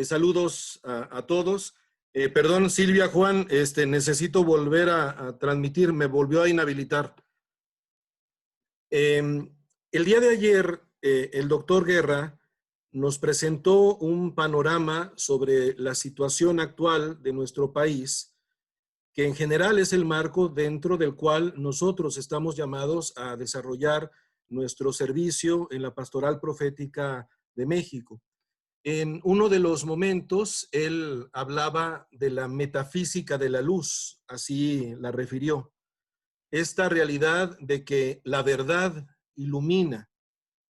Saludos a todos. Perdón, Silvia, Juan, necesito volver a transmitir, me volvió a inhabilitar. El día de ayer, el doctor Guerra nos presentó un panorama sobre la situación actual de nuestro país, que en general es el marco dentro del cual nosotros estamos llamados a desarrollar nuestro servicio en la Pastoral Profética de México. En uno de los momentos, él hablaba de la metafísica de la luz, así la refirió. Esta realidad de que la verdad ilumina,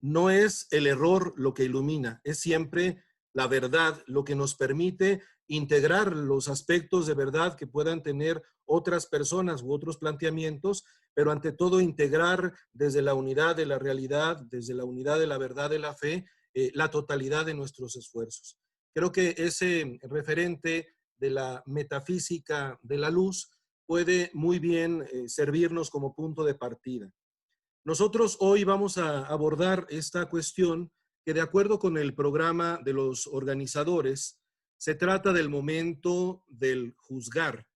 no es el error lo que ilumina, es siempre la verdad lo que nos permite integrar los aspectos de verdad que puedan tener otras personas u otros planteamientos, pero ante todo integrar desde la unidad de la realidad, desde la unidad de la verdad de la fe, la totalidad de nuestros esfuerzos. Creo que ese referente de la metafísica de la luz puede muy bien servirnos como punto de partida. Nosotros hoy vamos a abordar esta cuestión que, de acuerdo con el programa de los organizadores, se trata del momento del juzgar.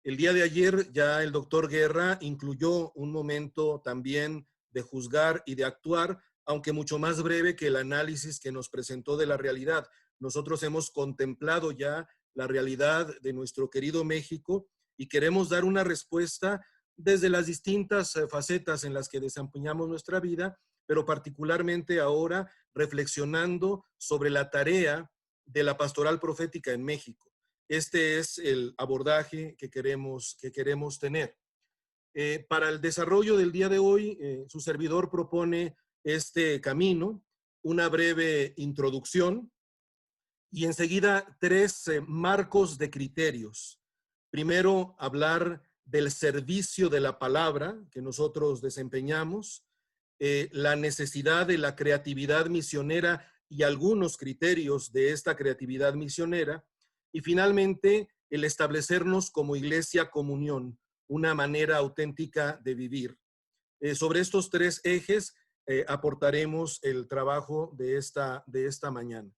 El día de ayer ya el doctor Guerra incluyó un momento también de juzgar y de actuar, aunque mucho más breve que el análisis que nos presentó de la realidad. Nosotros hemos contemplado ya la realidad de nuestro querido México y queremos dar una respuesta desde las distintas facetas en las que desempeñamos nuestra vida, pero particularmente ahora reflexionando sobre la tarea de la pastoral profética en México. Este es el abordaje que queremos tener. Para el desarrollo del día de hoy, su servidor propone este camino, una breve introducción y enseguida tres marcos de criterios. Primero, hablar del servicio de la palabra que nosotros desempeñamos, la necesidad de la creatividad misionera y algunos criterios de esta creatividad misionera, y finalmente el establecernos como iglesia comunión, una manera auténtica de vivir. Sobre estos tres ejes aportaremos el trabajo de esta mañana.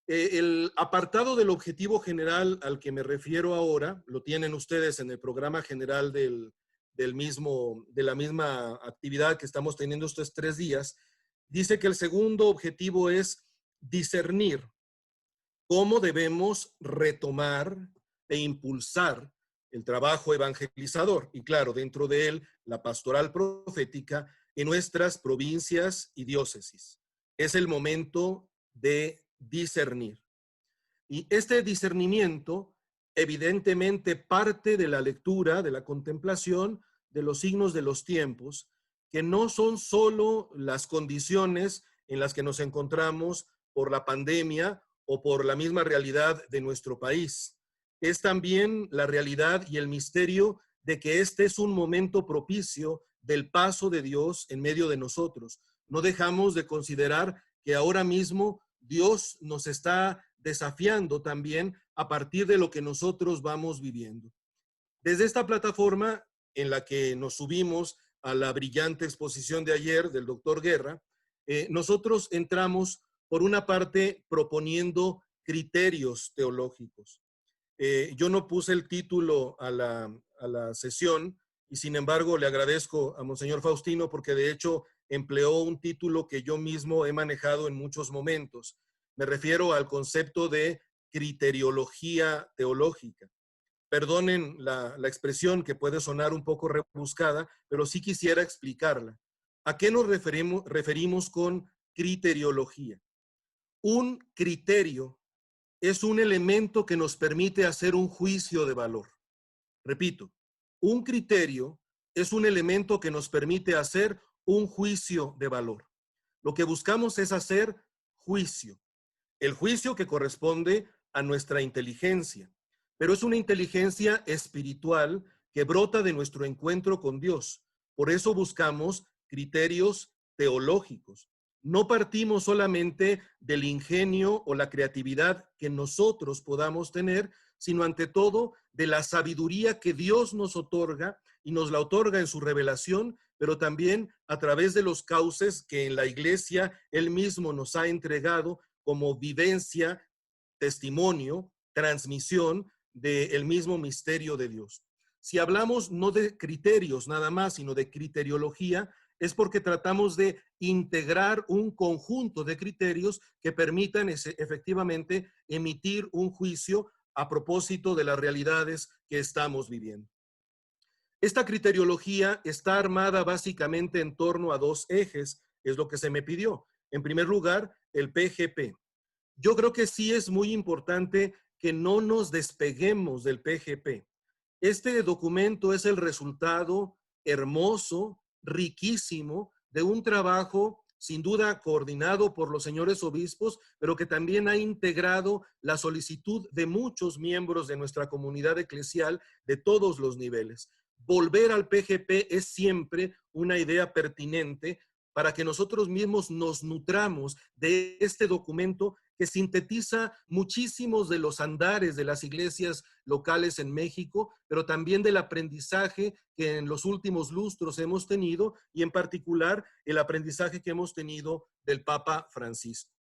El apartado del objetivo general al que me refiero ahora, lo tienen ustedes en el programa general de la misma actividad que estamos teniendo estos 3 días, dice que el segundo objetivo es discernir cómo debemos retomar e impulsar el trabajo evangelizador y, claro, dentro de él, la pastoral profética en nuestras provincias y diócesis. Es el momento de discernir. Y este discernimiento evidentemente parte de la lectura, de la contemplación de los signos de los tiempos, que no son solo las condiciones en las que nos encontramos por la pandemia o por la misma realidad de nuestro país. Es también la realidad y el misterio de que este es un momento propicio del paso de Dios en medio de nosotros. No dejamos de considerar que ahora mismo Dios nos está desafiando también a partir de lo que nosotros vamos viviendo. Desde esta plataforma en la que nos subimos a la brillante exposición de ayer del doctor Guerra, nosotros entramos por una parte proponiendo criterios teológicos. Yo no puse el título a la sesión y sin embargo le agradezco a Monseñor Faustino porque de hecho empleó un título que yo mismo he manejado en muchos momentos. Me refiero al concepto de criteriología teológica. Perdonen la expresión que puede sonar un poco rebuscada, pero sí quisiera explicarla. ¿A qué nos referimos con criteriología? Un criterio es un elemento que nos permite hacer un juicio de valor. Repito, un criterio es un elemento que nos permite hacer un juicio de valor. Lo que buscamos es hacer juicio. El juicio que corresponde a nuestra inteligencia, pero es una inteligencia espiritual que brota de nuestro encuentro con Dios. Por eso buscamos criterios teológicos. No partimos solamente del ingenio o la creatividad que nosotros podamos tener, sino ante todo de la sabiduría que Dios nos otorga y nos la otorga en su revelación, pero también a través de los cauces que en la iglesia Él mismo nos ha entregado como vivencia testimonio, transmisión del mismo misterio de Dios. Si hablamos no de criterios nada más, sino de criteriología, es porque tratamos de integrar un conjunto de criterios que permitan efectivamente emitir un juicio a propósito de las realidades que estamos viviendo. Esta criteriología está armada básicamente en torno a dos ejes, es lo que se me pidió. En primer lugar, el PGP. Yo creo que sí es muy importante que no nos despeguemos del PGP. Este documento es el resultado hermoso, riquísimo, de un trabajo sin duda coordinado por los señores obispos, pero que también ha integrado la solicitud de muchos miembros de nuestra comunidad eclesial de todos los niveles. Volver al PGP es siempre una idea pertinente para que nosotros mismos nos nutramos de este documento que sintetiza muchísimos de los andares de las iglesias locales en México, pero también del aprendizaje que en los últimos lustros hemos tenido y en particular el aprendizaje que hemos tenido del Papa Francisco.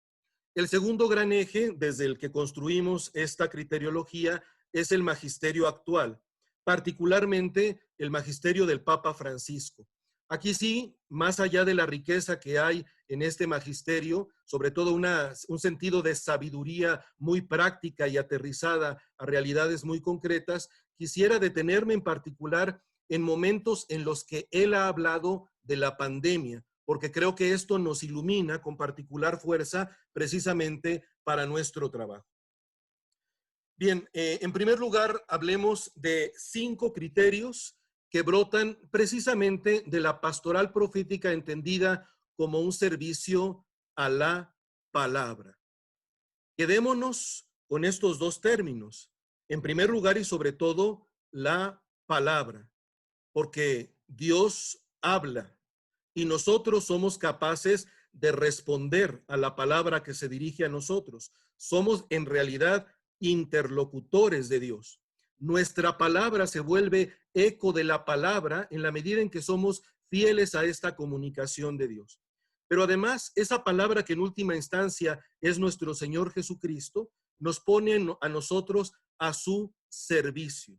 El segundo gran eje desde el que construimos esta criteriología es el magisterio actual, particularmente el magisterio del Papa Francisco. Aquí sí, más allá de la riqueza que hay en este magisterio, sobre todo un sentido de sabiduría muy práctica y aterrizada a realidades muy concretas, quisiera detenerme en particular en momentos en los que él ha hablado de la pandemia, porque creo que esto nos ilumina con particular fuerza precisamente para nuestro trabajo. Bien, en primer lugar, hablemos de 5 criterios que brotan precisamente de la pastoral profética entendida como un servicio a la palabra. Quedémonos con estos dos términos. En primer lugar y sobre todo, la palabra, porque Dios habla y nosotros somos capaces de responder a la palabra que se dirige a nosotros. Somos en realidad interlocutores de Dios. Nuestra palabra se vuelve eco de la palabra en la medida en que somos fieles a esta comunicación de Dios. Pero además, esa palabra que en última instancia es nuestro Señor Jesucristo, nos pone a nosotros a su servicio.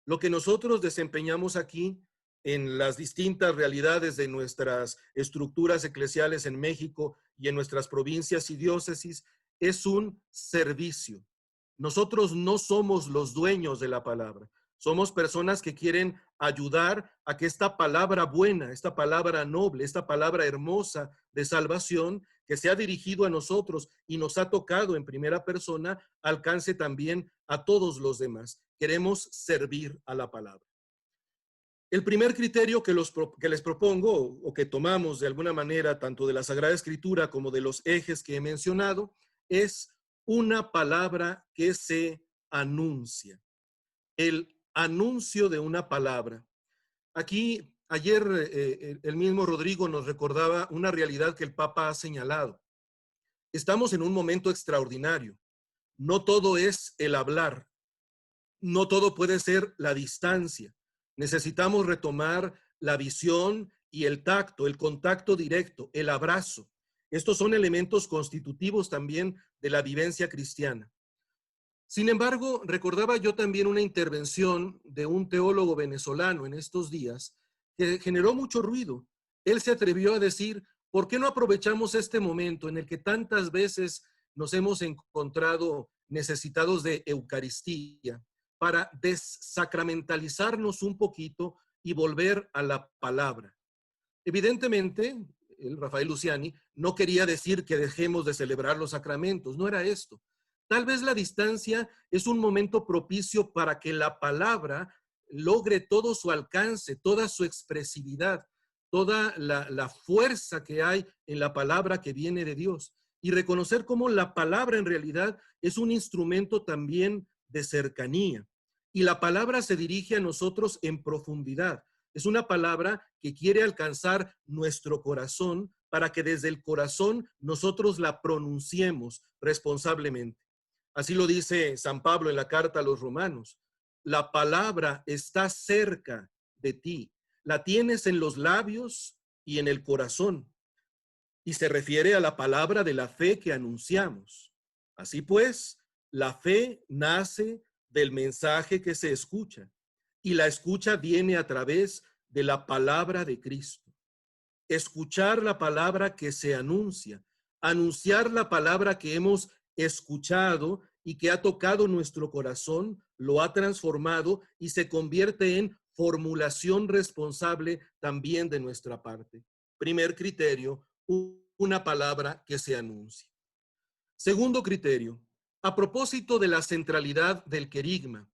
Lo que nosotros desempeñamos aquí en las distintas realidades de nuestras estructuras eclesiales en México y en nuestras provincias y diócesis es un servicio. Nosotros no somos los dueños de la palabra. Somos personas que quieren ayudar a que esta palabra buena, esta palabra noble, esta palabra hermosa de salvación que se ha dirigido a nosotros y nos ha tocado en primera persona, alcance también a todos los demás. Queremos servir a la palabra. El primer criterio que les propongo o que tomamos de alguna manera tanto de la Sagrada Escritura como de los ejes que he mencionado es una palabra que se anuncia. El anuncio de una palabra. Aquí, ayer, el mismo Rodrigo nos recordaba una realidad que el Papa ha señalado. Estamos en un momento extraordinario. No todo es el hablar. No todo puede ser la distancia. Necesitamos retomar la visión y el tacto, el contacto directo, el abrazo. Estos son elementos constitutivos también de la vivencia cristiana. Sin embargo, recordaba yo también una intervención de un teólogo venezolano en estos días que generó mucho ruido. Él se atrevió a decir, ¿por qué no aprovechamos este momento en el que tantas veces nos hemos encontrado necesitados de Eucaristía para desacramentalizarnos un poquito y volver a la palabra? Evidentemente, el Rafael Luciani no quería decir que dejemos de celebrar los sacramentos, no era esto. Tal vez la distancia es un momento propicio para que la palabra logre todo su alcance, toda su expresividad, toda la fuerza que hay en la palabra que viene de Dios y reconocer cómo la palabra en realidad es un instrumento también de cercanía. Y la palabra se dirige a nosotros en profundidad. Es una palabra que quiere alcanzar nuestro corazón para que desde el corazón nosotros la pronunciemos responsablemente. Así lo dice San Pablo en la carta a los Romanos. La palabra está cerca de ti. La tienes en los labios y en el corazón. Y se refiere a la palabra de la fe que anunciamos. Así pues, La fe nace del mensaje que se escucha y la escucha viene a través de la palabra de Cristo. Escuchar la palabra que se anuncia, anunciar la palabra que hemos escuchado y que ha tocado nuestro corazón, lo ha transformado y se convierte en formulación responsable también de nuestra parte. Primer criterio, una palabra que se anuncie. Segundo criterio, a propósito de la centralidad del querigma,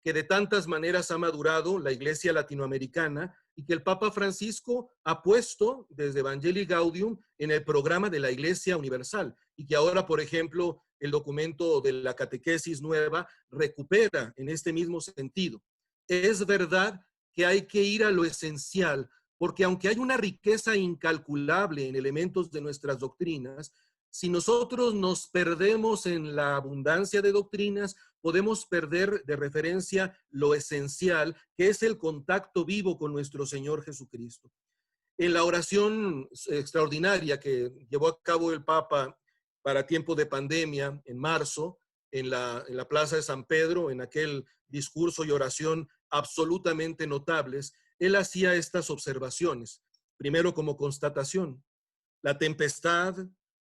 que de tantas maneras ha madurado la Iglesia latinoamericana y que el Papa Francisco ha puesto desde Evangelii Gaudium en el programa de la Iglesia Universal y que ahora, por ejemplo, el documento de la catequesis nueva recupera en este mismo sentido. Es verdad que hay que ir a lo esencial, porque aunque hay una riqueza incalculable en elementos de nuestras doctrinas, si nosotros nos perdemos en la abundancia de doctrinas, podemos perder de referencia lo esencial, que es el contacto vivo con nuestro Señor Jesucristo. En la oración extraordinaria que llevó a cabo el Papa para tiempo de pandemia, en marzo, en la Plaza de San Pedro, en aquel discurso y oración absolutamente notables, él hacía estas observaciones. Primero, como constatación, la tempestad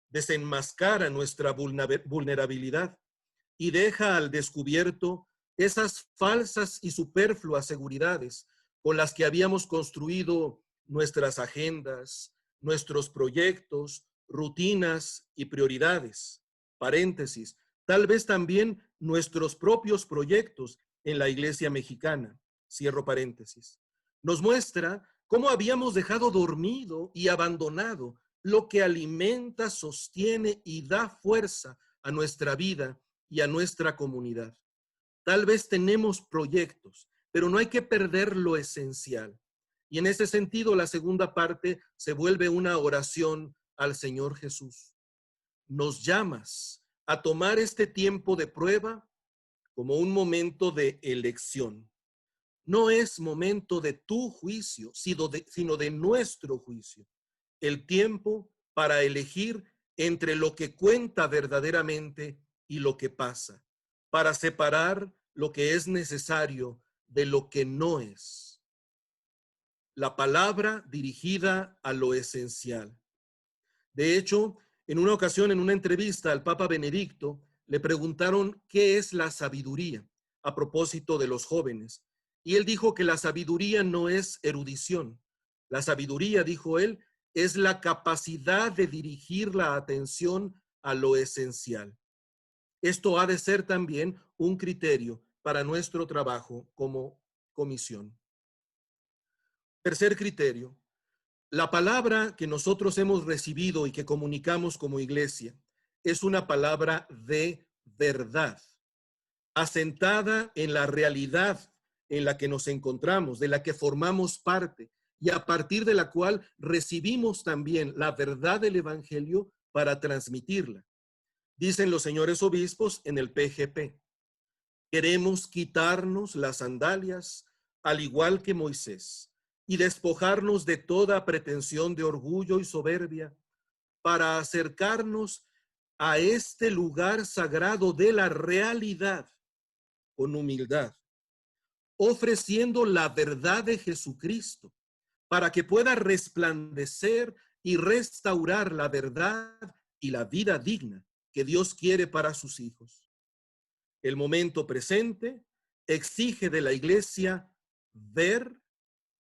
desenmascara nuestra vulnerabilidad y deja al descubierto esas falsas y superfluas seguridades con las que habíamos construido nuestras agendas, nuestros proyectos, rutinas y prioridades. Paréntesis, tal vez también nuestros propios proyectos en la Iglesia mexicana. Cierro paréntesis. Nos muestra cómo habíamos dejado dormido y abandonado lo que alimenta, sostiene y da fuerza a nuestra vida y a nuestra comunidad. Tal vez tenemos proyectos, pero no hay que perder lo esencial. Y en ese sentido, la segunda parte se vuelve una oración al Señor Jesús. Nos llamas a tomar este tiempo de prueba como un momento de elección. No es momento de tu juicio, sino de nuestro juicio. El tiempo para elegir entre lo que cuenta verdaderamente y lo que pasa, para separar lo que es necesario de lo que no es. La palabra dirigida a lo esencial. De hecho, en una ocasión, en una entrevista al Papa Benedicto, le preguntaron qué es la sabiduría a propósito de los jóvenes. Y él dijo que la sabiduría no es erudición. La sabiduría, dijo él, es la capacidad de dirigir la atención a lo esencial. Esto ha de ser también un criterio para nuestro trabajo como comisión. Tercer criterio, la palabra que nosotros hemos recibido y que comunicamos como iglesia es una palabra de verdad, asentada en la realidad en la que nos encontramos, de la que formamos parte y a partir de la cual recibimos también la verdad del Evangelio para transmitirla. Dicen los señores obispos en el PGP, queremos quitarnos las sandalias al igual que Moisés y despojarnos de toda pretensión de orgullo y soberbia para acercarnos a este lugar sagrado de la realidad con humildad, ofreciendo la verdad de Jesucristo para que pueda resplandecer y restaurar la verdad y la vida digna que Dios quiere para sus hijos. El momento presente exige de la iglesia ver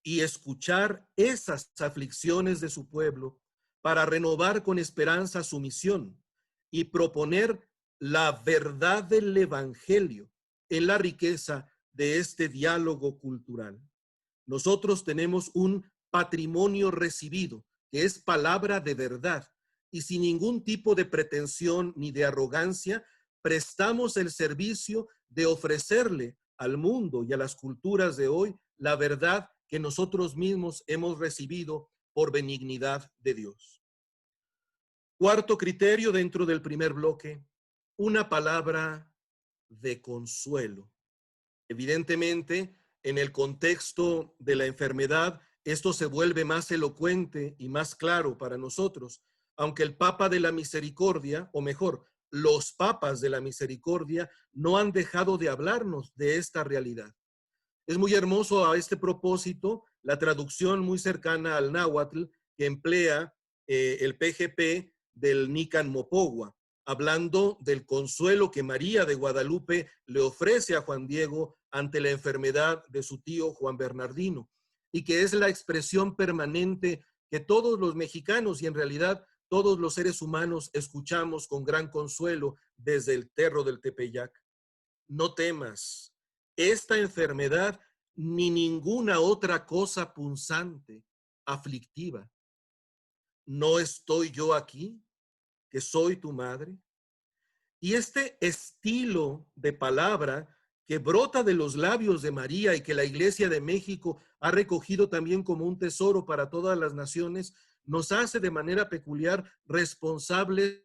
y escuchar esas aflicciones de su pueblo para renovar con esperanza su misión y proponer la verdad del Evangelio en la riqueza de este diálogo cultural. Nosotros tenemos un patrimonio recibido, que es palabra de verdad, y sin ningún tipo de pretensión ni de arrogancia, prestamos el servicio de ofrecerle al mundo y a las culturas de hoy la verdad que nosotros mismos hemos recibido por benignidad de Dios. Cuarto criterio dentro del primer bloque, una palabra de consuelo. Evidentemente, en el contexto de la enfermedad, esto se vuelve más elocuente y más claro para nosotros, aunque el Papa de la Misericordia, o mejor, los papas de la misericordia no han dejado de hablarnos de esta realidad. Es muy hermoso a este propósito la traducción muy cercana al náhuatl que emplea el PGP del Nican Mopogua, hablando del consuelo que María de Guadalupe le ofrece a Juan Diego ante la enfermedad de su tío Juan Bernardino, y que es la expresión permanente que todos los mexicanos y en realidad todos los seres humanos escuchamos con gran consuelo desde el Cerro del Tepeyac. No temas, esta enfermedad ni ninguna otra cosa punzante, aflictiva. ¿No estoy yo aquí, que soy tu madre? Y este estilo de palabra que brota de los labios de María y que la Iglesia de México ha recogido también como un tesoro para todas las naciones, nos hace de manera peculiar responsables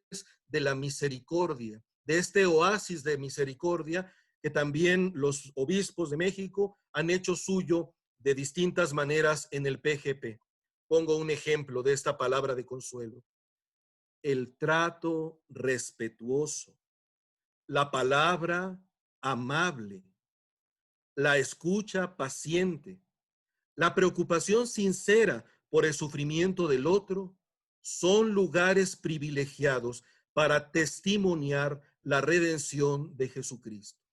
de la misericordia, de este oasis de misericordia que también los obispos de México han hecho suyo de distintas maneras en el PGP. Pongo un ejemplo de esta palabra de consuelo. El trato respetuoso, la palabra amable, la escucha paciente, la preocupación sincera por el sufrimiento del otro, son lugares privilegiados para testimoniar la redención de Jesucristo.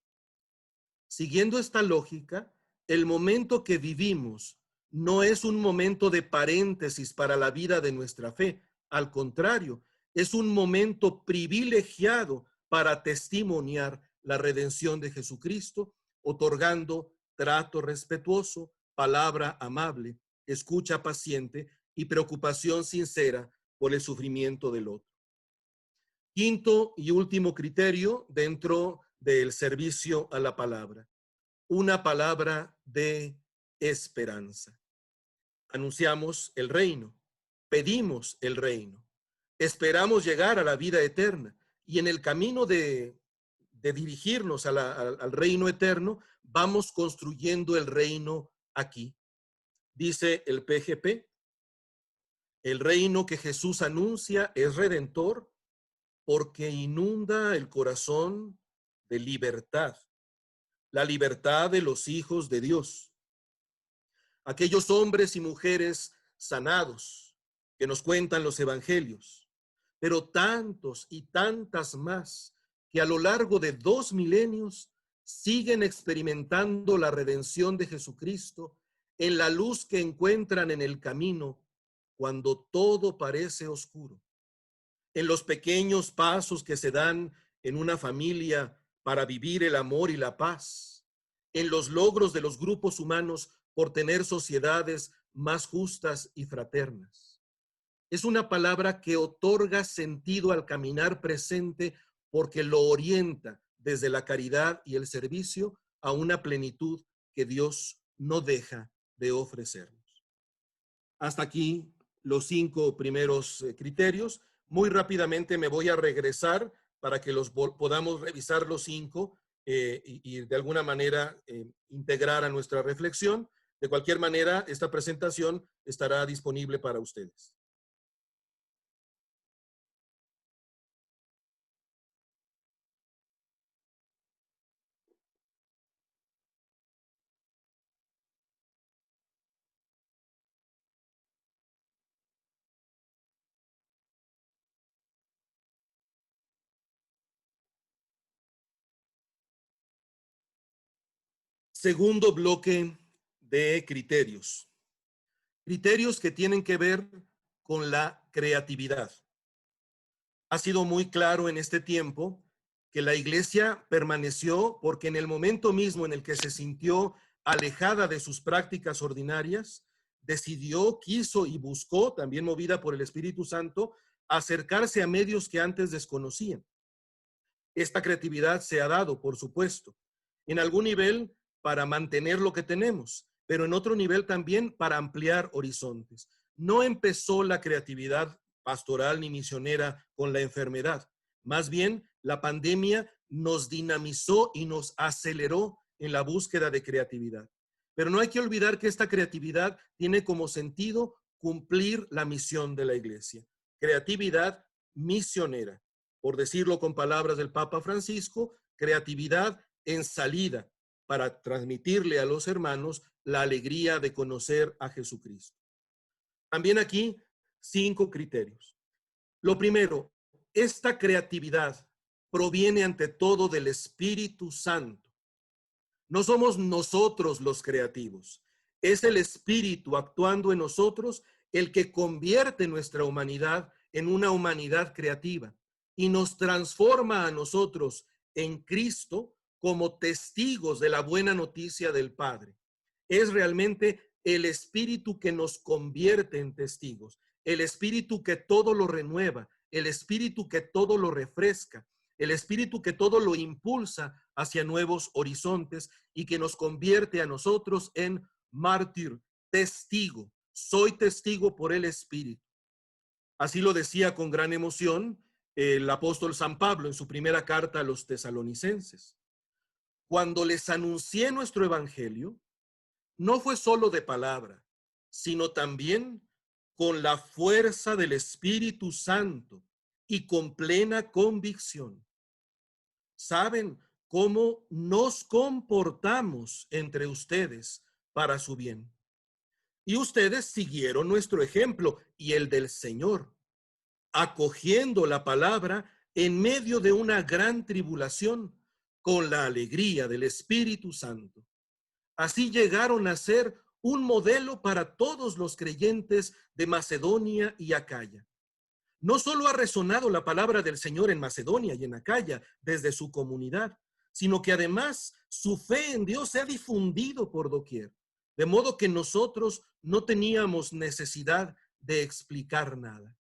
Siguiendo esta lógica, el momento que vivimos no es un momento de paréntesis para la vida de nuestra fe. Al contrario, es un momento privilegiado para testimoniar la redención de Jesucristo, otorgando trato respetuoso, palabra amable, escucha paciente y preocupación sincera por el sufrimiento del otro. Quinto y último criterio dentro del servicio a la palabra. Una palabra de esperanza. Anunciamos el reino, pedimos el reino, esperamos llegar a la vida eterna y en el camino de dirigirnos al reino eterno, vamos construyendo el reino aquí. Dice el PGP, el reino que Jesús anuncia es redentor porque inunda el corazón de libertad, la libertad de los hijos de Dios. Aquellos hombres y mujeres sanados que nos cuentan los evangelios, pero tantos y tantas más que a lo largo de 2 milenios siguen experimentando la redención de Jesucristo en la luz que encuentran en el camino cuando todo parece oscuro, en los pequeños pasos que se dan en una familia para vivir el amor y la paz, en los logros de los grupos humanos por tener sociedades más justas y fraternas. Es una palabra que otorga sentido al caminar presente porque lo orienta desde la caridad y el servicio a una plenitud que Dios no deja de ofrecernos. Hasta aquí los 5 primeros criterios. Muy rápidamente me voy a regresar para que podamos revisar los 5 y de alguna manera integrar a nuestra reflexión. De cualquier manera, esta presentación estará disponible para ustedes. Segundo bloque de criterios. Criterios que tienen que ver con la creatividad. Ha sido muy claro en este tiempo que la Iglesia permaneció porque en el momento mismo en el que se sintió alejada de sus prácticas ordinarias, decidió, quiso y buscó, también movida por el Espíritu Santo, acercarse a medios que antes desconocían. Esta creatividad se ha dado, por supuesto, en algún nivel para mantener lo que tenemos, pero en otro nivel también para ampliar horizontes. No empezó la creatividad pastoral ni misionera con la enfermedad. Más bien, la pandemia nos dinamizó y nos aceleró en la búsqueda de creatividad. Pero no hay que olvidar que esta creatividad tiene como sentido cumplir la misión de la Iglesia. Creatividad misionera. por decirlo con palabras del Papa Francisco, creatividad en salida para transmitirle a los hermanos la alegría de conocer a Jesucristo. También aquí 5 criterios. Lo primero, esta creatividad proviene ante todo del Espíritu Santo. No somos nosotros los creativos, es el Espíritu actuando en nosotros el que convierte nuestra humanidad en una humanidad creativa y nos transforma a nosotros en Cristo como testigos de la buena noticia del Padre. Es realmente el Espíritu que nos convierte en testigos, el Espíritu que todo lo renueva, el Espíritu que todo lo refresca, el Espíritu que todo lo impulsa hacia nuevos horizontes y que nos convierte a nosotros en mártir, testigo. Soy testigo por el Espíritu. Así lo decía con gran emoción el apóstol San Pablo en su primera carta a los tesalonicenses. Cuando les anuncié nuestro evangelio, no fue solo de palabra, sino también con la fuerza del Espíritu Santo y con plena convicción. Saben cómo nos comportamos entre ustedes para su bien. Y ustedes siguieron nuestro ejemplo y el del Señor, acogiendo la palabra en medio de una gran tribulación con la alegría del Espíritu Santo. Así llegaron a ser un modelo para todos los creyentes de Macedonia y Acaya. No solo ha resonado la palabra del Señor en Macedonia y en Acaya desde su comunidad, sino que además su fe en Dios se ha difundido por doquier, de modo que nosotros no teníamos necesidad de explicar nada.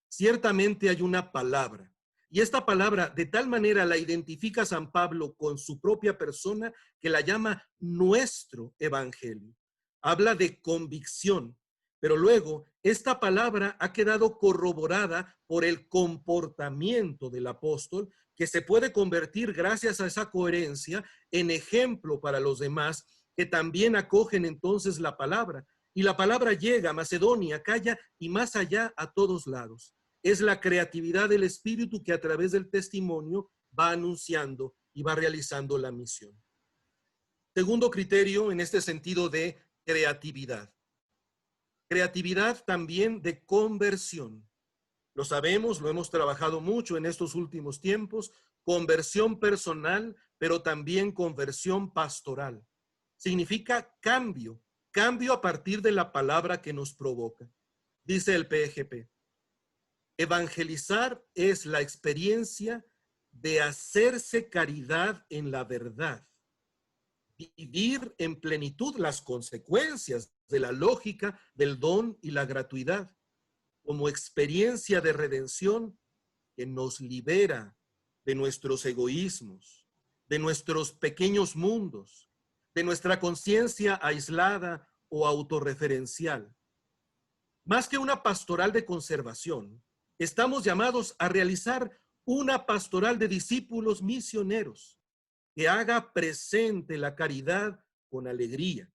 Ciertamente hay una palabra, y esta palabra de tal manera la identifica San Pablo con su propia persona que la llama nuestro evangelio. Habla de convicción, pero luego esta palabra ha quedado corroborada por el comportamiento del apóstol, que se puede convertir gracias a esa coherencia en ejemplo para los demás que también acogen entonces la palabra. Y la palabra llega a Macedonia, Acaya y más allá a todos lados. Es la creatividad del Espíritu que a través del testimonio va anunciando y va realizando la misión. Segundo criterio en este sentido de creatividad. Creatividad también de conversión. Lo sabemos, lo hemos trabajado mucho en estos últimos tiempos, conversión personal, pero también conversión pastoral. Significa cambio, cambio a partir de la palabra que nos provoca. Dice el PGP, evangelizar es la experiencia de hacerse caridad en la verdad, vivir en plenitud las consecuencias de la lógica del don y la gratuidad, como experiencia de redención que nos libera de nuestros egoísmos, de nuestros pequeños mundos, de nuestra conciencia aislada o autorreferencial. Más que una pastoral de conservación, estamos llamados a realizar una pastoral de discípulos misioneros que haga presente la caridad con alegría,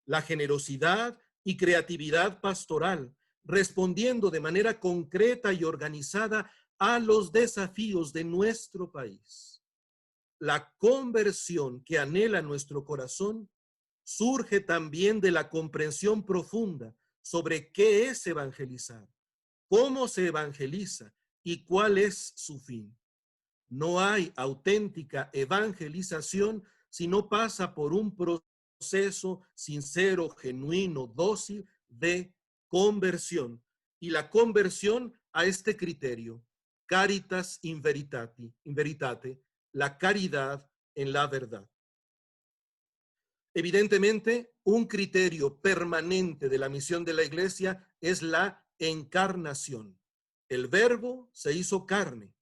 la generosidad y creatividad pastoral, respondiendo de manera concreta y organizada a los desafíos de nuestro país. La conversión que anhela nuestro corazón surge también de la comprensión profunda sobre qué es evangelizar, cómo se evangeliza y cuál es su fin. No hay auténtica evangelización si no pasa por un proceso sincero, genuino, dócil de conversión. Y la conversión a este criterio, caritas in veritate, la caridad en la verdad. Evidentemente, un criterio permanente de la misión de la Iglesia es la encarnación. El Verbo se hizo carne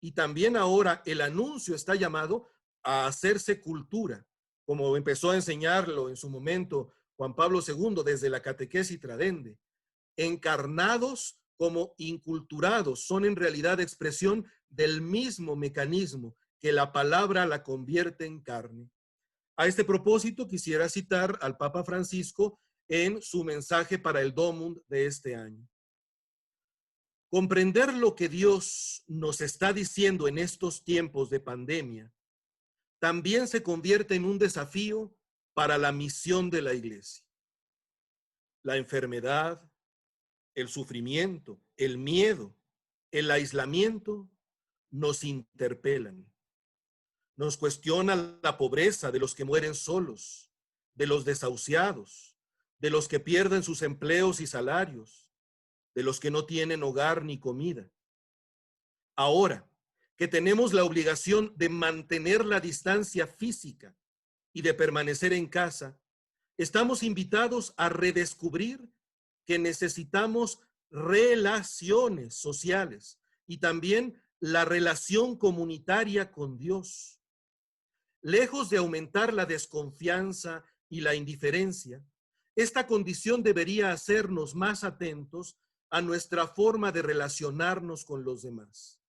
y también ahora el anuncio está llamado a hacerse cultura, como empezó a enseñarlo en su momento Juan Pablo II desde la catequesis tradende. Encarnados como inculturados son en realidad expresión del mismo mecanismo que la palabra la convierte en carne. A este propósito, quisiera citar al Papa Francisco en su mensaje para el Domund de este año. Comprender lo que Dios nos está diciendo en estos tiempos de pandemia también se convierte en un desafío para la misión de la iglesia. La enfermedad, el sufrimiento, el miedo, el aislamiento nos interpelan. Nos cuestiona la pobreza de los que mueren solos, de los desahuciados, de los que pierden sus empleos y salarios, de los que no tienen hogar ni comida. Ahora que tenemos la obligación de mantener la distancia física y de permanecer en casa, estamos invitados a redescubrir que necesitamos relaciones sociales y también la relación comunitaria con Dios. Lejos de aumentar la desconfianza y la indiferencia, esta condición debería hacernos más atentos a nuestra forma de relacionarnos con los demás.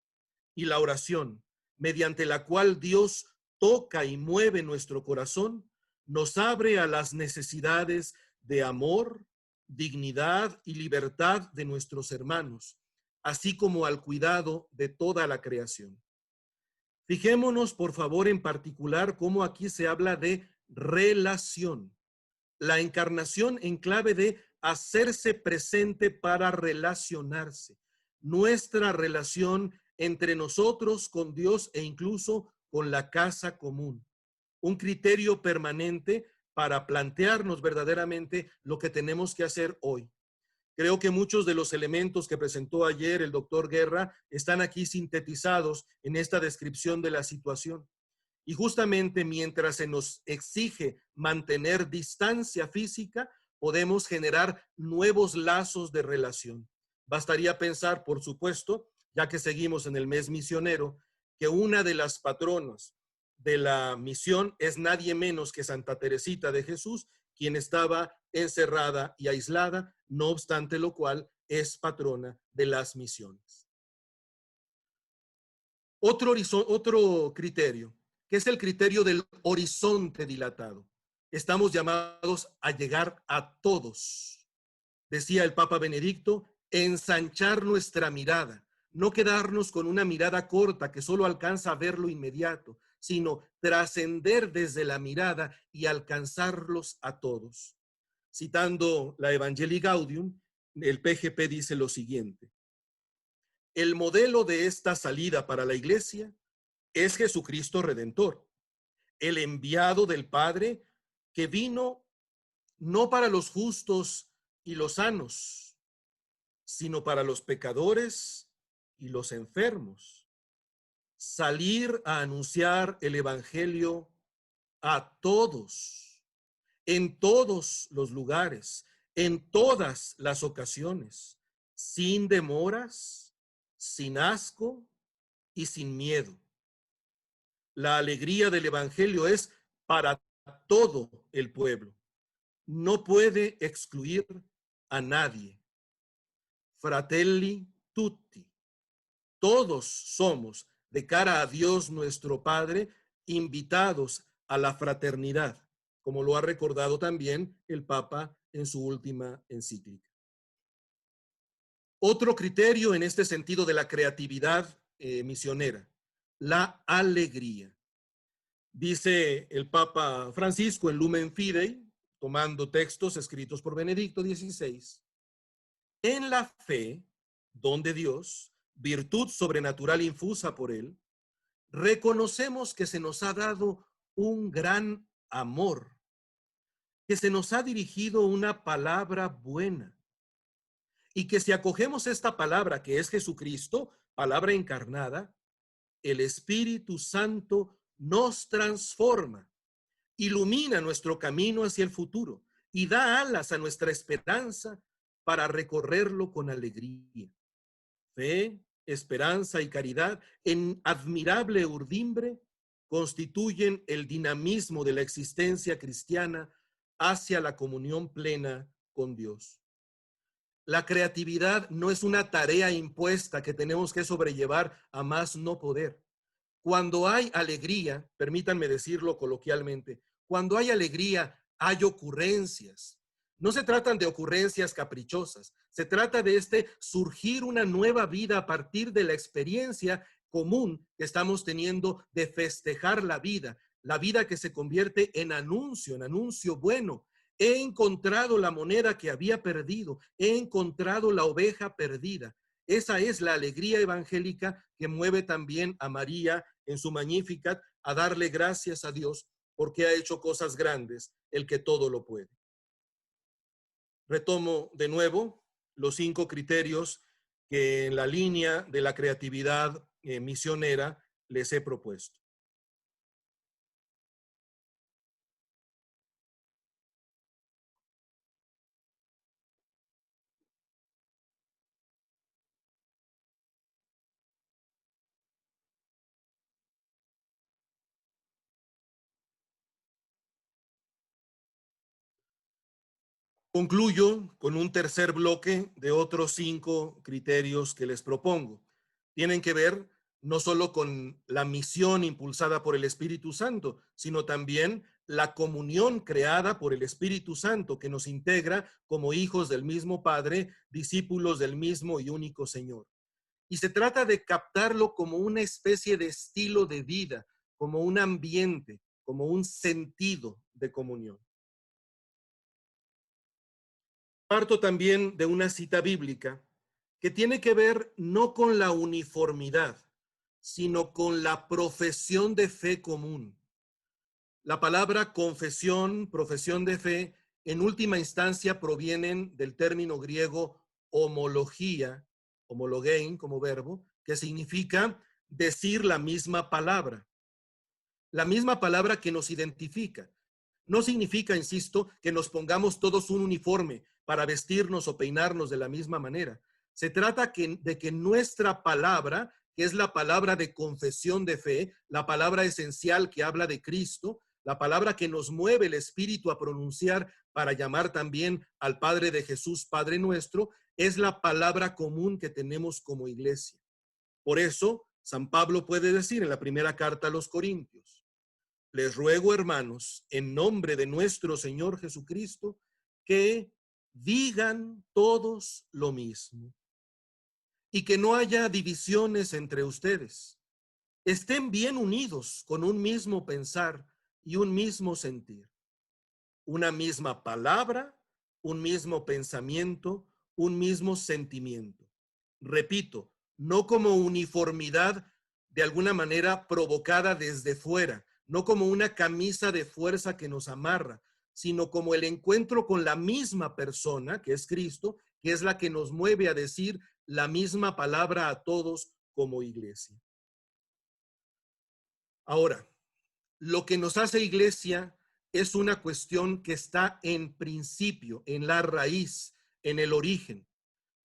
Y la oración, mediante la cual Dios toca y mueve nuestro corazón, nos abre a las necesidades de amor, dignidad y libertad de nuestros hermanos, así como al cuidado de toda la creación. Fijémonos, por favor, en particular cómo aquí se habla de relación. La encarnación en clave de hacerse presente para relacionarse. Nuestra relación entre nosotros con Dios e incluso con la casa común. Un criterio permanente para plantearnos verdaderamente lo que tenemos que hacer hoy. Creo que muchos de los elementos que presentó ayer el doctor Guerra están aquí sintetizados en esta descripción de la situación. Y justamente mientras se nos exige mantener distancia física, podemos generar nuevos lazos de relación. Bastaría pensar, por supuesto, ya que seguimos en el mes misionero, que una de las patronas de la misión es nadie menos que Santa Teresita de Jesús, quien estaba encerrada y aislada, no obstante lo cual es patrona de las misiones. Otro criterio, que es el criterio del horizonte dilatado. Estamos llamados a llegar a todos. Decía el Papa Benedicto, ensanchar nuestra mirada, no quedarnos con una mirada corta que solo alcanza a ver lo inmediato, sino trascender desde la mirada y alcanzarlos a todos. Citando la Evangelii Gaudium, el PGP dice lo siguiente: el modelo de esta salida para la iglesia es Jesucristo Redentor, el enviado del Padre que vino no para los justos y los sanos, sino para los pecadores y los enfermos. Salir a anunciar el evangelio a todos, en todos los lugares, en todas las ocasiones, sin demoras, sin asco y sin miedo. La alegría del evangelio es para todo el pueblo. No puede excluir a nadie. Fratelli tutti. Todos somos, de cara a Dios nuestro Padre, invitados a la fraternidad, como lo ha recordado también el Papa en su última encíclica. Otro criterio en este sentido de la creatividad misionera, la alegría. Dice el Papa Francisco en Lumen Fidei, tomando textos escritos por Benedicto XVI, en la fe, don de Dios, virtud sobrenatural infusa por él, reconocemos que se nos ha dado un gran amor, que se nos ha dirigido una palabra buena, y que si acogemos esta palabra que es Jesucristo, palabra encarnada, el Espíritu Santo nos transforma, ilumina nuestro camino hacia el futuro y da alas a nuestra esperanza para recorrerlo con alegría. Fe, esperanza y caridad, en admirable urdimbre, constituyen el dinamismo de la existencia cristiana hacia la comunión plena con Dios. La creatividad no es una tarea impuesta que tenemos que sobrellevar a más no poder. Cuando hay alegría, permítanme decirlo coloquialmente, cuando hay alegría, hay ocurrencias. No se tratan de ocurrencias caprichosas, se trata de surgir una nueva vida a partir de la experiencia común que estamos teniendo de festejar la vida que se convierte en anuncio bueno. He encontrado la moneda que había perdido, he encontrado la oveja perdida. Esa es la alegría evangélica que mueve también a María en su Magnificat a darle gracias a Dios porque ha hecho cosas grandes, el que todo lo puede. Retomo de nuevo los 5 criterios que en la línea de la creatividad misionera les he propuesto. Concluyo con un tercer bloque de otros 5 criterios que les propongo. Tienen que ver no solo con la misión impulsada por el Espíritu Santo, sino también la comunión creada por el Espíritu Santo que nos integra como hijos del mismo Padre, discípulos del mismo y único Señor. Y se trata de captarlo como una especie de estilo de vida, como un ambiente, como un sentido de comunión. Parto también de una cita bíblica que tiene que ver no con la uniformidad, sino con la profesión de fe común. La palabra confesión, profesión de fe, en última instancia provienen del término griego homología, homologein como verbo, que significa decir la misma palabra que nos identifica. No significa, insisto, que nos pongamos todos un uniforme para vestirnos o peinarnos de la misma manera. Se trata de que nuestra palabra, que es la palabra de confesión de fe, la palabra esencial que habla de Cristo, la palabra que nos mueve el Espíritu a pronunciar para llamar también al Padre de Jesús, Padre nuestro, es la palabra común que tenemos como iglesia. Por eso, San Pablo puede decir en la primera carta a los Corintios: les ruego, hermanos, en nombre de nuestro Señor Jesucristo, que digan todos lo mismo y que no haya divisiones entre ustedes. Estén bien unidos con un mismo pensar y un mismo sentir, una misma palabra, un mismo pensamiento, un mismo sentimiento. Repito, no como uniformidad de alguna manera provocada desde fuera, no como una camisa de fuerza que nos amarra, sino como el encuentro con la misma persona, que es Cristo, que es la que nos mueve a decir la misma palabra a todos como iglesia. Ahora, lo que nos hace iglesia es una cuestión que está en principio, en la raíz, en el origen.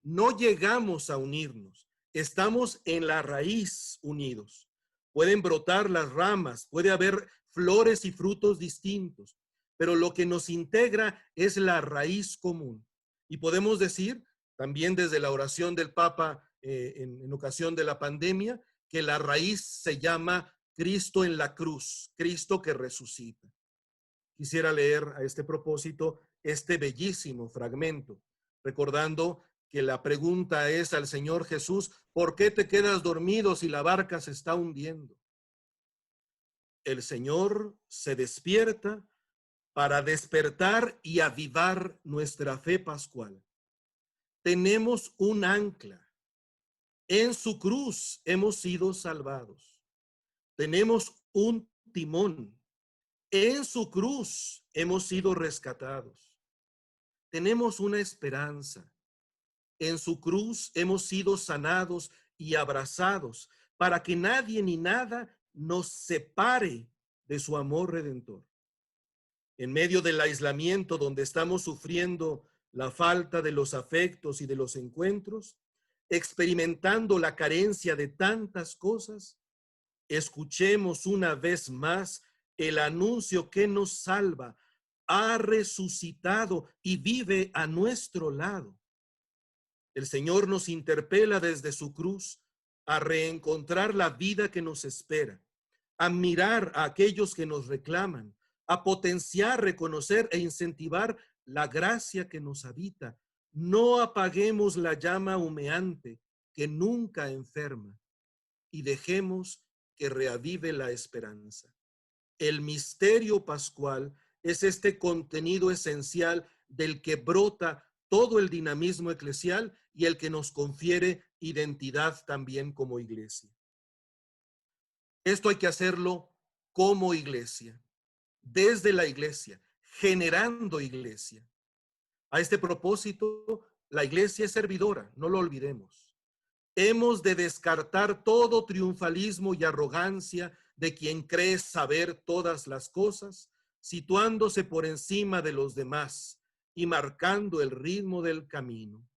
No llegamos a unirnos, estamos en la raíz unidos. Pueden brotar las ramas, puede haber flores y frutos distintos, pero lo que nos integra es la raíz común. Y podemos decir, también desde la oración del Papa en ocasión de la pandemia, que la raíz se llama Cristo en la cruz, Cristo que resucita. Quisiera leer a este propósito este bellísimo fragmento, recordando que la pregunta es al Señor Jesús: ¿por qué te quedas dormido si la barca se está hundiendo? El Señor se despierta para despertar y avivar nuestra fe pascual. Tenemos un ancla. En su cruz hemos sido salvados. Tenemos un timón. En su cruz hemos sido rescatados. Tenemos una esperanza. En su cruz hemos sido sanados y abrazados para que nadie ni nada nos separe de su amor redentor. En medio del aislamiento donde estamos sufriendo la falta de los afectos y de los encuentros, experimentando la carencia de tantas cosas, escuchemos una vez más el anuncio que nos salva, ha resucitado y vive a nuestro lado. El Señor nos interpela desde su cruz a reencontrar la vida que nos espera, a mirar a aquellos que nos reclaman, a potenciar, reconocer e incentivar la gracia que nos habita. No apaguemos la llama humeante que nunca enferma y dejemos que reavive la esperanza. El misterio pascual es este contenido esencial del que brota todo el dinamismo eclesial y el que nos confiere identidad también como iglesia. Esto hay que hacerlo como iglesia, desde la iglesia, generando iglesia. A este propósito, la iglesia es servidora, no lo olvidemos. Hemos de descartar todo triunfalismo y arrogancia de quien cree saber todas las cosas, situándose por encima de los demás y marcando el ritmo del camino.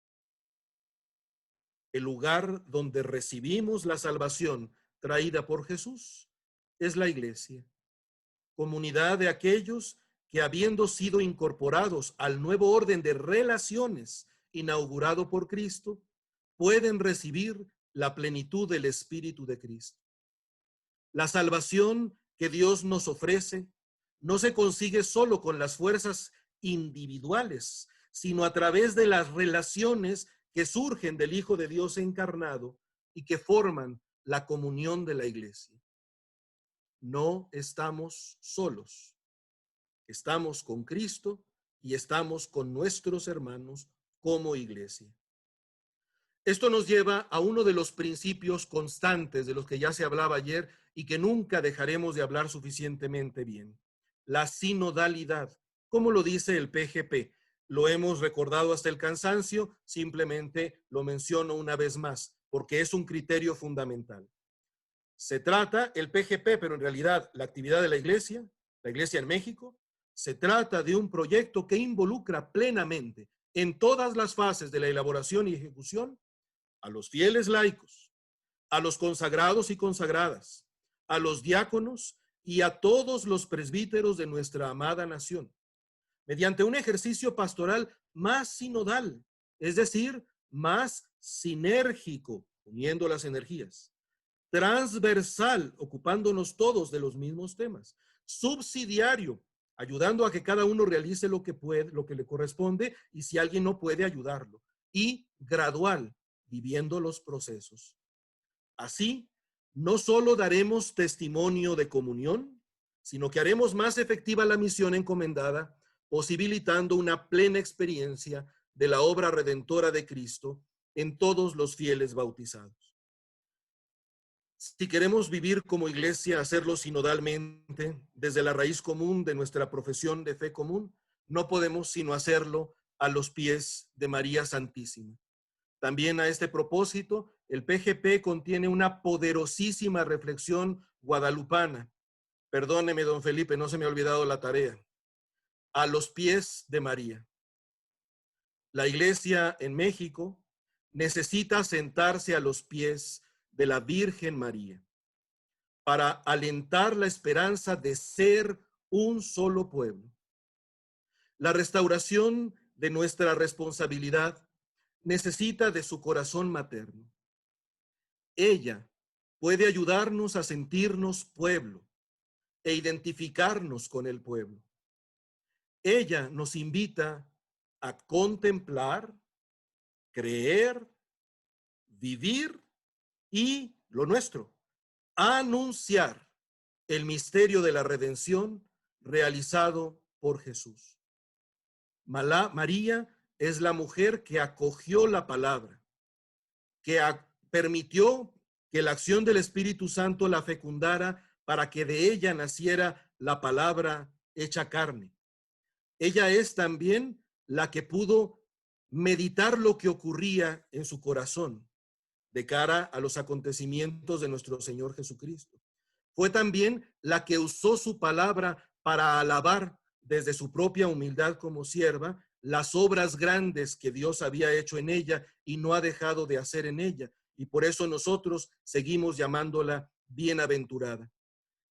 El lugar donde recibimos la salvación traída por Jesús es la iglesia, comunidad de aquellos que, habiendo sido incorporados al nuevo orden de relaciones inaugurado por Cristo, pueden recibir la plenitud del Espíritu de Cristo. La salvación que Dios nos ofrece no se consigue solo con las fuerzas individuales, sino a través de las relaciones que surgen del Hijo de Dios encarnado y que forman la comunión de la iglesia. No estamos solos. Estamos con Cristo y estamos con nuestros hermanos como iglesia. Esto nos lleva a uno de los principios constantes de los que ya se hablaba ayer y que nunca dejaremos de hablar suficientemente bien: la sinodalidad. ¿Cómo lo dice el PGP? Lo hemos recordado hasta el cansancio, simplemente lo menciono una vez más, porque es un criterio fundamental. Se trata, el PGP, pero en realidad la actividad de la iglesia en México, se trata de un proyecto que involucra plenamente en todas las fases de la elaboración y ejecución a los fieles laicos, a los consagrados y consagradas, a los diáconos y a todos los presbíteros de nuestra amada nación, mediante un ejercicio pastoral más sinodal, es decir, más sinérgico, uniendo las energías, transversal, ocupándonos todos de los mismos temas, subsidiario, ayudando a que cada uno realice lo que puede, lo que le corresponde, y si alguien no puede, ayudarlo, y gradual, viviendo los procesos. Así, no solo daremos testimonio de comunión, sino que haremos más efectiva la misión encomendada, posibilitando una plena experiencia de la obra redentora de Cristo en todos los fieles bautizados. Si queremos vivir como iglesia, hacerlo sinodalmente, desde la raíz común de nuestra profesión de fe común, no podemos sino hacerlo a los pies de María Santísima. También a este propósito, el PGP contiene una poderosísima reflexión guadalupana. Perdóneme, don Felipe, no se me ha olvidado la tarea. A los pies de María. La iglesia en México necesita sentarse a los pies de la Virgen María para alentar la esperanza de ser un solo pueblo. La restauración de nuestra responsabilidad necesita de su corazón materno. Ella puede ayudarnos a sentirnos pueblo e identificarnos con el pueblo. Ella nos invita a contemplar, creer, vivir y lo nuestro, anunciar el misterio de la redención realizado por Jesús. María es la mujer que acogió la palabra, que permitió que la acción del Espíritu Santo la fecundara para que de ella naciera la palabra hecha carne. Ella es también la que pudo meditar lo que ocurría en su corazón de cara a los acontecimientos de nuestro Señor Jesucristo. Fue también la que usó su palabra para alabar desde su propia humildad como sierva las obras grandes que Dios había hecho en ella y no ha dejado de hacer en ella. Y por eso nosotros seguimos llamándola bienaventurada.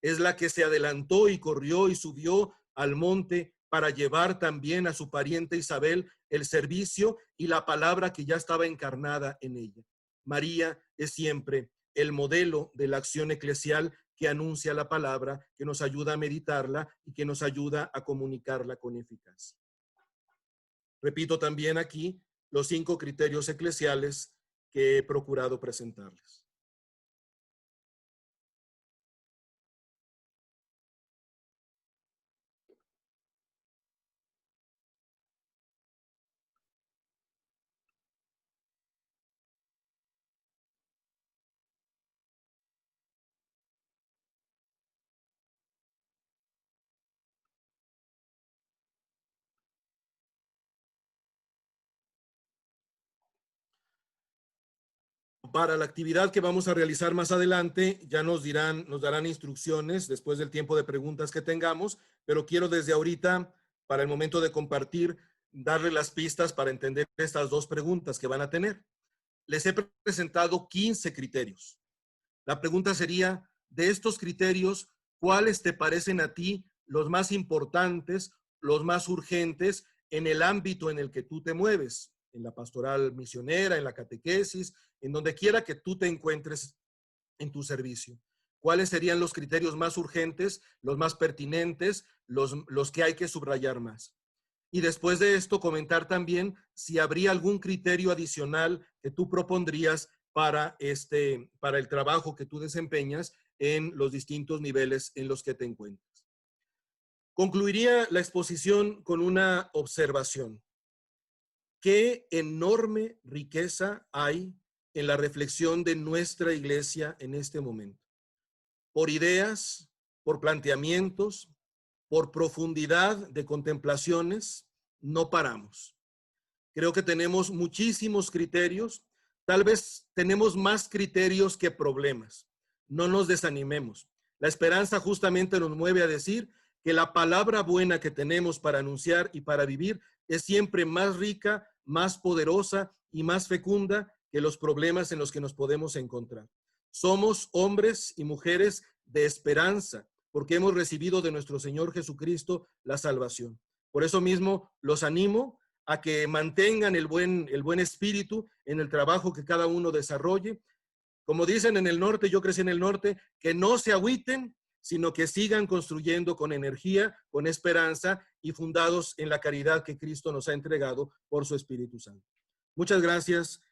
Es la que se adelantó y corrió y subió al monte para llevar también a su pariente Isabel el servicio y la palabra que ya estaba encarnada en ella. María es siempre el modelo de la acción eclesial que anuncia la palabra, que nos ayuda a meditarla y que nos ayuda a comunicarla con eficacia. Repito también aquí los 5 criterios eclesiales que he procurado presentarles. Para la actividad que vamos a realizar más adelante, ya nos darán instrucciones después del tiempo de preguntas que tengamos, pero quiero desde ahorita, para el momento de compartir, darle las pistas para entender estas 2 preguntas que van a tener. Les he presentado 15 criterios. La pregunta sería, de estos criterios, ¿cuáles te parecen a ti los más importantes, los más urgentes en el ámbito en el que tú te mueves? En la pastoral misionera, en la catequesis, en donde quiera que tú te encuentres en tu servicio. ¿Cuáles serían los criterios más urgentes, los más pertinentes, los que hay que subrayar más? Y después de esto, comentar también si habría algún criterio adicional que tú propondrías para el trabajo que tú desempeñas en los distintos niveles en los que te encuentras. Concluiría la exposición con una observación. Qué enorme riqueza hay en la reflexión de nuestra iglesia en este momento. Por ideas, por planteamientos, por profundidad de contemplaciones, no paramos. Creo que tenemos muchísimos criterios, tal vez tenemos más criterios que problemas. No nos desanimemos. La esperanza justamente nos mueve a decir que la palabra buena que tenemos para anunciar y para vivir es siempre más rica, más poderosa y más fecunda que los problemas en los que nos podemos encontrar. Somos hombres y mujeres de esperanza, porque hemos recibido de nuestro Señor Jesucristo la salvación. Por eso mismo los animo a que mantengan el buen espíritu en el trabajo que cada uno desarrolle. Como dicen en el norte, yo crecí en el norte, que no se agüiten, sino que sigan construyendo con energía, con esperanza y fundados en la caridad que Cristo nos ha entregado por su Espíritu Santo. Muchas gracias